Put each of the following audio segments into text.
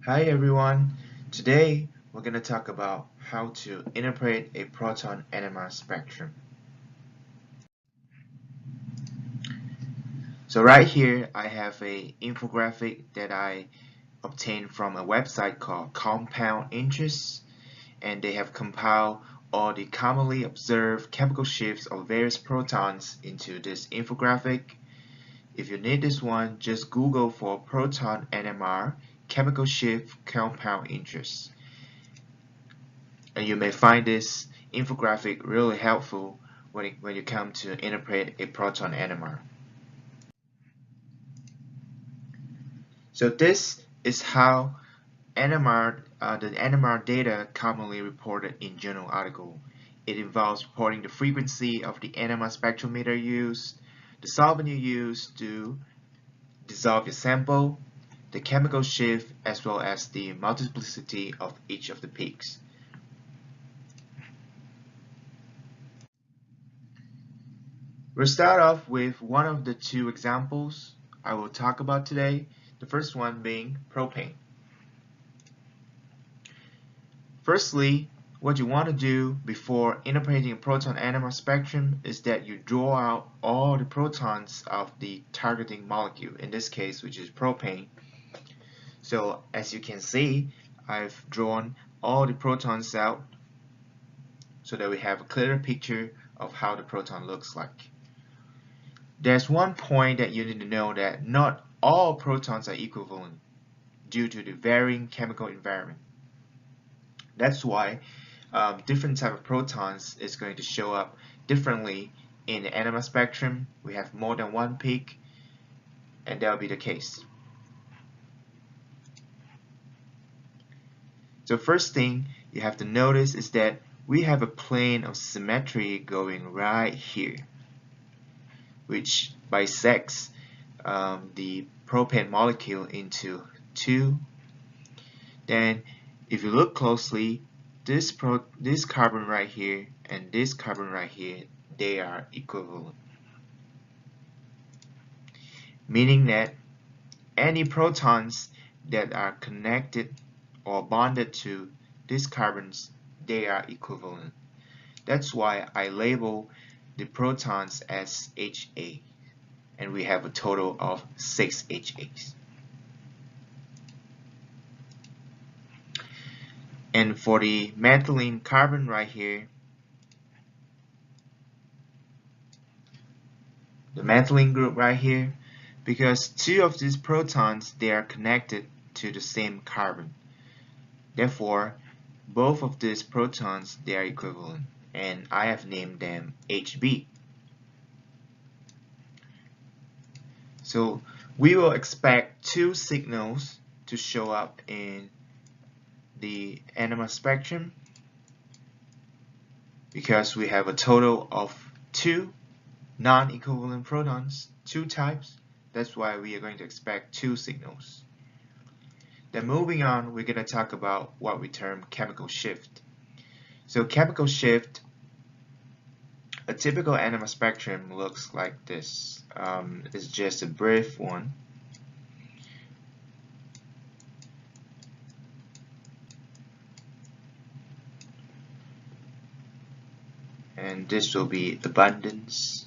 Hi everyone. Today we're going to talk about how to interpret a proton NMR spectrum. So right here I have a infographic that I obtained from a website called Compound Interest, and they have compiled all the commonly observed chemical shifts of various protons into this infographic. If you need this one, just Google for proton NMR chemical shift compound interest. And you may find this infographic really helpful when you come to interpret a proton NMR. So this is how the NMR data commonly reported in journal article. It involves reporting the frequency of the NMR spectrometer used, the solvent you use to dissolve your sample, the chemical shift, as well as the multiplicity of each of the peaks. We'll start off with one of the two examples I will talk about today, the first one being propane. Firstly, what you want to do before interpreting a proton NMR spectrum is that you draw out all the protons of the targeting molecule, in this case, which is propane. So as you can see, I've drawn all the protons out so that we have a clearer picture of how the proton looks like. There's one point that you need to know, that not all protons are equivalent due to the varying chemical environment. That's why different type of protons is going to show up differently in the NMR spectrum. We have more than one peak, and that will be the case. So first thing you have to notice is that we have a plane of symmetry going right here, which bisects the propane molecule into two. Then if you look closely, this carbon right here and this carbon right here, they are equivalent, meaning that any protons that are connected or bonded to these carbons, they are equivalent. That's why I label the protons as HA, and we have a total of 6 HAs. And for the methylene carbon right here, the methylene group right here, because two of these protons, they are connected to the same carbon. Therefore, both of these protons, they are equivalent, and I have named them HB. So we will expect two signals to show up in the NMR spectrum because we have a total of two non-equivalent protons, two types. That's why we are going to expect two signals. Then moving on, we're going to talk about what we term chemical shift. So chemical shift, a typical NMR spectrum looks like this. It's just a brief one. And this will be abundance.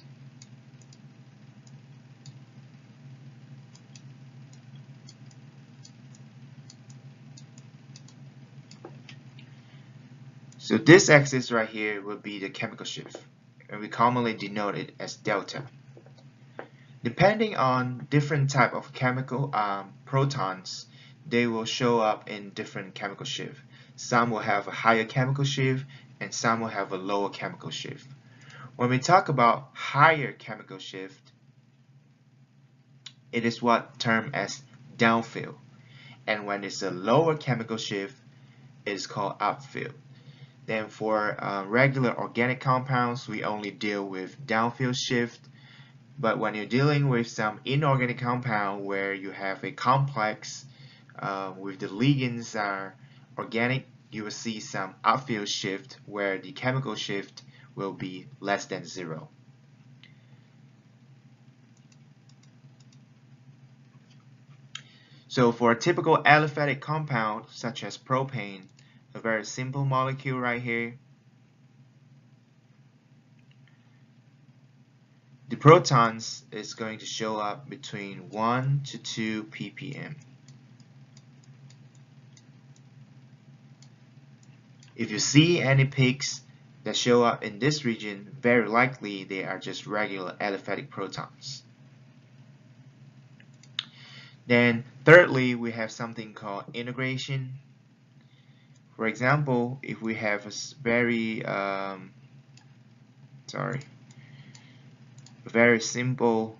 So this axis right here will be the chemical shift, and we commonly denote it as delta. Depending on different type of chemical protons, they will show up in different chemical shift. Some will have a higher chemical shift, and some will have a lower chemical shift. When we talk about higher chemical shift, it is what termed as downfield, and when it's a lower chemical shift, it is called upfield. Then for regular organic compounds, we only deal with downfield shift. But when you're dealing with some inorganic compound where you have a complex with the ligands are organic, you will see some upfield shift where the chemical shift will be less than 0. So for a typical aliphatic compound, such as propane, a very simple molecule right here, the protons is going to show up between 1 to 2 ppm. If you see any peaks that show up in this region, very likely they are just regular aliphatic protons. Then thirdly, we have something called integration. For example, if we have a very simple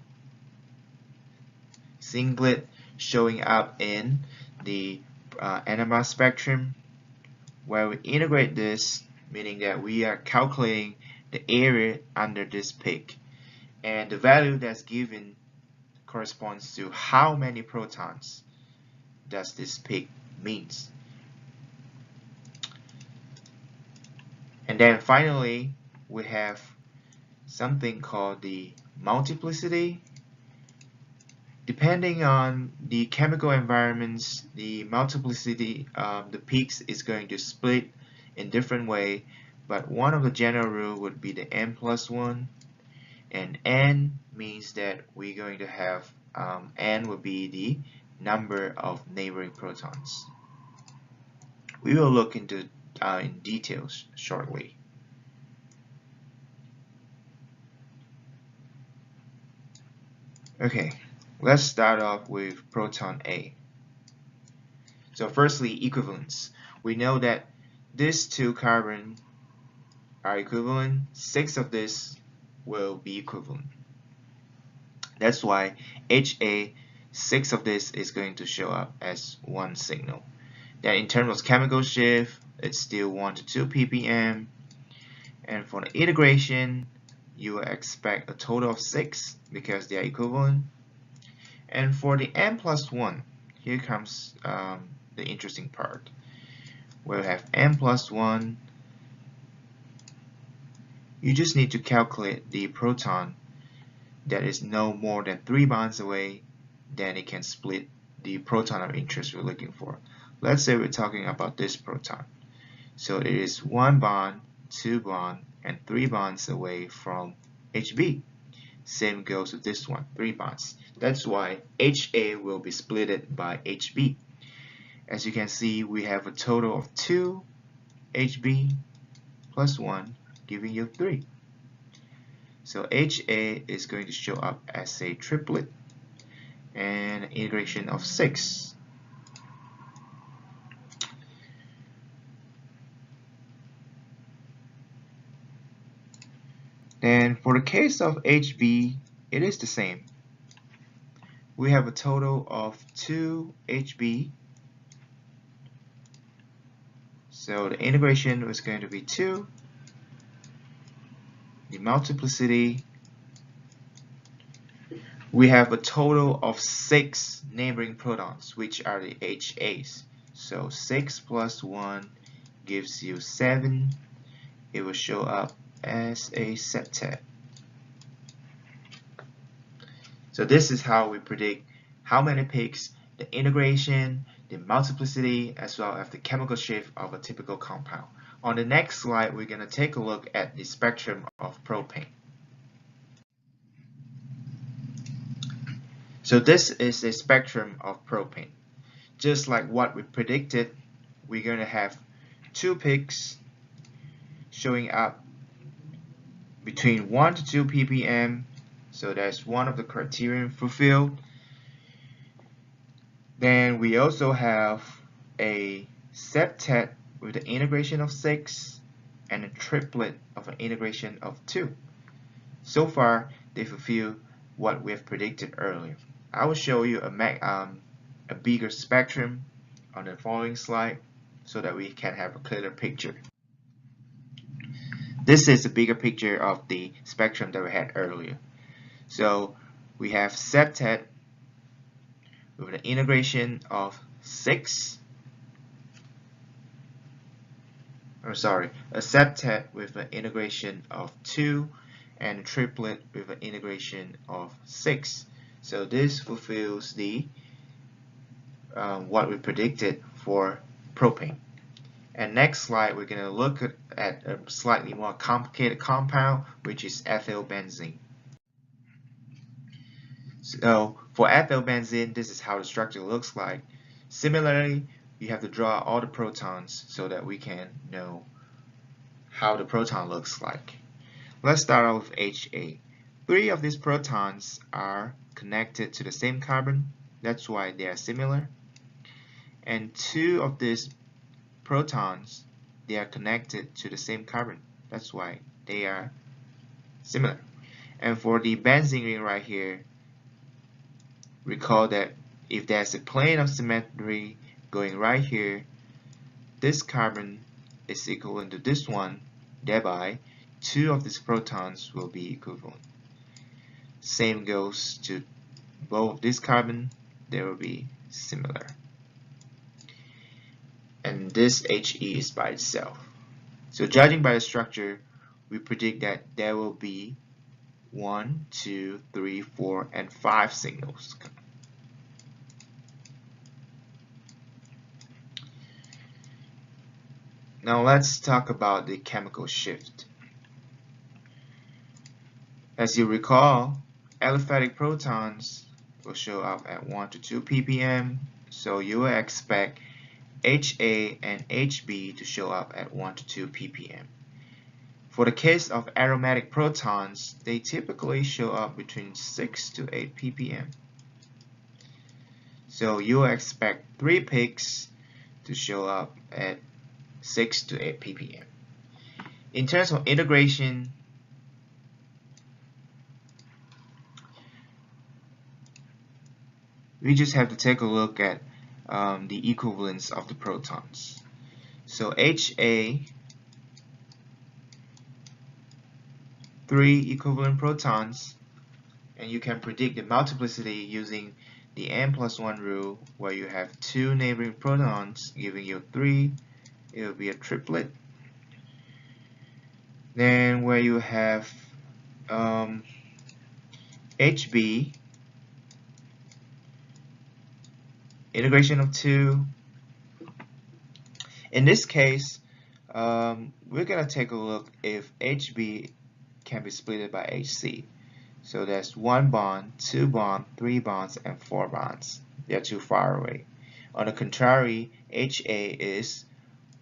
singlet showing up in the NMR spectrum, where we integrate this, meaning that we are calculating the area under this peak, and the value that's given corresponds to how many protons does this peak means. And then finally, we have something called the multiplicity. Depending on the chemical environments, the multiplicity, the peaks is going to split in different way, but one of the general rule would be the n plus 1, and n means that we're going to have n would be the number of neighboring protons. We will look into in details shortly. Okay, let's start off with proton A. So firstly, equivalence. We know that these two carbon are equivalent. 6 of this will be equivalent. That's why HA, 6 of this is going to show up as one signal. Then in terms of chemical shift, it's still 1 to 2 ppm. And for the integration, you will expect a total of 6 because they are equivalent. And for the n plus 1, here comes the interesting part. We'll have n plus 1. You just need to calculate the proton that is no more than 3 bonds away, then it can split the proton of interest we're looking for. Let's say we're talking about this proton. So it is 1 bond, 2 bond, and 3 bonds away from HB. Same goes with this one, 3 bonds. That's why HA will be splitted by HB. As you can see, we have a total of 2 HB plus 1, giving you 3. So HA is going to show up as a triplet and an integration of 6. And for the case of HB, it is the same. We have a total of 2 HB. So the integration was going to be 2. The multiplicity, we have a total of 6 neighboring protons, which are the HAs. So 6 plus 1 gives you 7. It will show up as a septet. So this is how we predict how many peaks, the integration, the multiplicity, as well as the chemical shift of a typical compound. On the next slide, we're going to take a look at the spectrum of propane. So this is the spectrum of propane. Just like what we predicted, we're going to have 2 peaks showing up between 1 to 2 ppm. So that's one of the criterion fulfilled. Then we also have a septet with the integration of 6 and a triplet of an integration of 2. So far, they fulfill what we have predicted earlier. I will show you a bigger spectrum on the following slide so that we can have a clearer picture. This is a bigger picture of the spectrum that we had earlier. So we have septet with an integration of 6. A septet with an integration of 2 and a triplet with an integration of 6. So this fulfills the what we predicted for propane. And next slide, we're going to look at a slightly more complicated compound, which is ethylbenzene. So for ethylbenzene, this is how the structure looks like. Similarly, you have to draw all the protons so that we can know how the proton looks like. Let's start out with HA. 3 of these protons are connected to the same carbon. That's why they are similar. And 2 of these protons, they are connected to the same carbon. That's why they are similar. And for the benzene ring right here, recall that if there's a plane of symmetry going right here, this carbon is equivalent to this one, thereby 2 of these protons will be equivalent. Same goes to both this carbon, they will be similar. And this HE is by itself. So judging by the structure, we predict that there will be 1, 2, 3, 4, and 5 signals. Now let's talk about the chemical shift. As you recall, aliphatic protons will show up at 1 to 2 ppm, so you will expect HA and HB to show up at 1 to 2 ppm. For the case of aromatic protons, they typically show up between 6 to 8 ppm. So you will expect 3 peaks to show up at 6 to 8 ppm. In terms of integration, we just have to take a look at the equivalence of the protons. So HA, 3 equivalent protons, and you can predict the multiplicity using the n+1 rule, where you have 2 neighboring protons giving you 3, it will be a triplet. Then where you have HB, integration of 2. In this case, we're going to take a look if HB can be split by HC. So that's 1 bond, 2 bonds, 3 bonds, and 4 bonds. They're too far away. On the contrary, HA is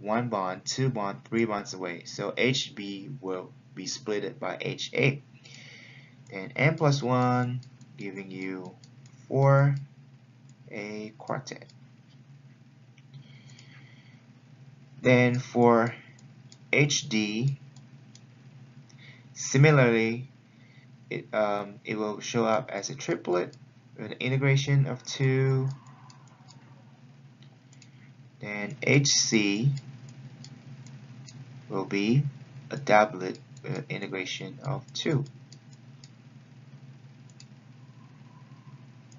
1 bond, 2 bonds, 3 bonds away. So HB will be split by HA. And n+1 giving you 4, a quartet. Then for HD, similarly, it will show up as a triplet with an integration of 2. Then HC will be a doublet with an integration of 2.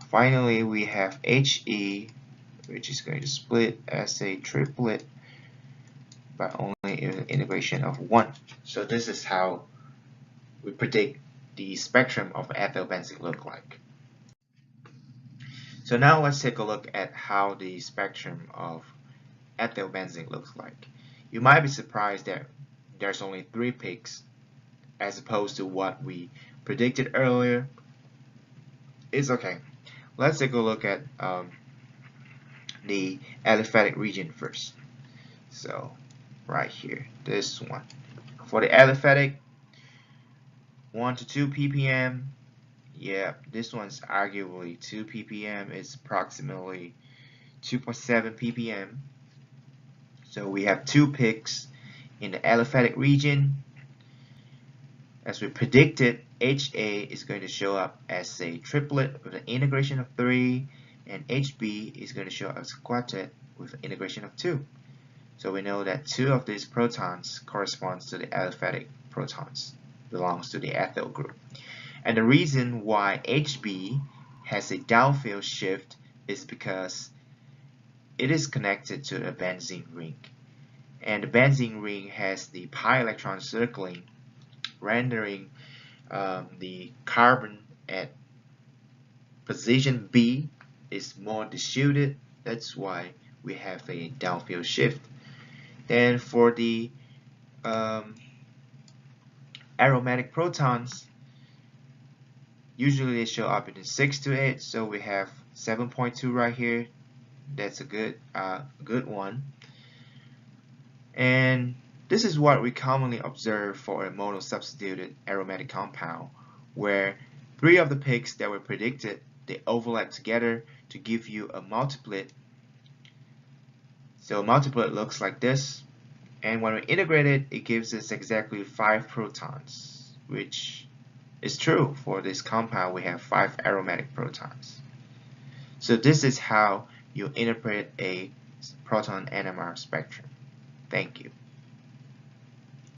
Finally, we have HE, which is going to split as a triplet by only an integration of 1. So this is how we predict the spectrum of ethylbenzene look like. So now let's take a look at how the spectrum of ethylbenzene looks like. You might be surprised that there's only 3 peaks as opposed to what we predicted earlier. It's okay. Let's take a look at the aliphatic region first. So right here, this one. For the aliphatic, 1 to 2 ppm. Yeah, this one's arguably 2 ppm. It's approximately 2.7 ppm. So we have 2 peaks in the aliphatic region. As we predicted, HA is going to show up as a triplet with an integration of 3, and HB is going to show up as a quartet with an integration of 2. So we know that 2 of these protons corresponds to the aliphatic protons, belongs to the ethyl group. And the reason why HB has a downfield shift is because it is connected to a benzene ring. And the benzene ring has the pi electron circling, rendering the carbon at position B is more distributed That's why we have a downfield shift. Then for the aromatic protons, usually they show up in the 6 to 8, so we have 7.2 right here. That's a good one. And this is what we commonly observe for a monosubstituted aromatic compound, where 3 of the peaks that were predicted, they overlap together to give you a multiplet. So a multiplet looks like this, and when we integrate it, it gives us exactly 5 protons, which is true. For this compound, we have 5 aromatic protons. So this is how you interpret a proton NMR spectrum. Thank you.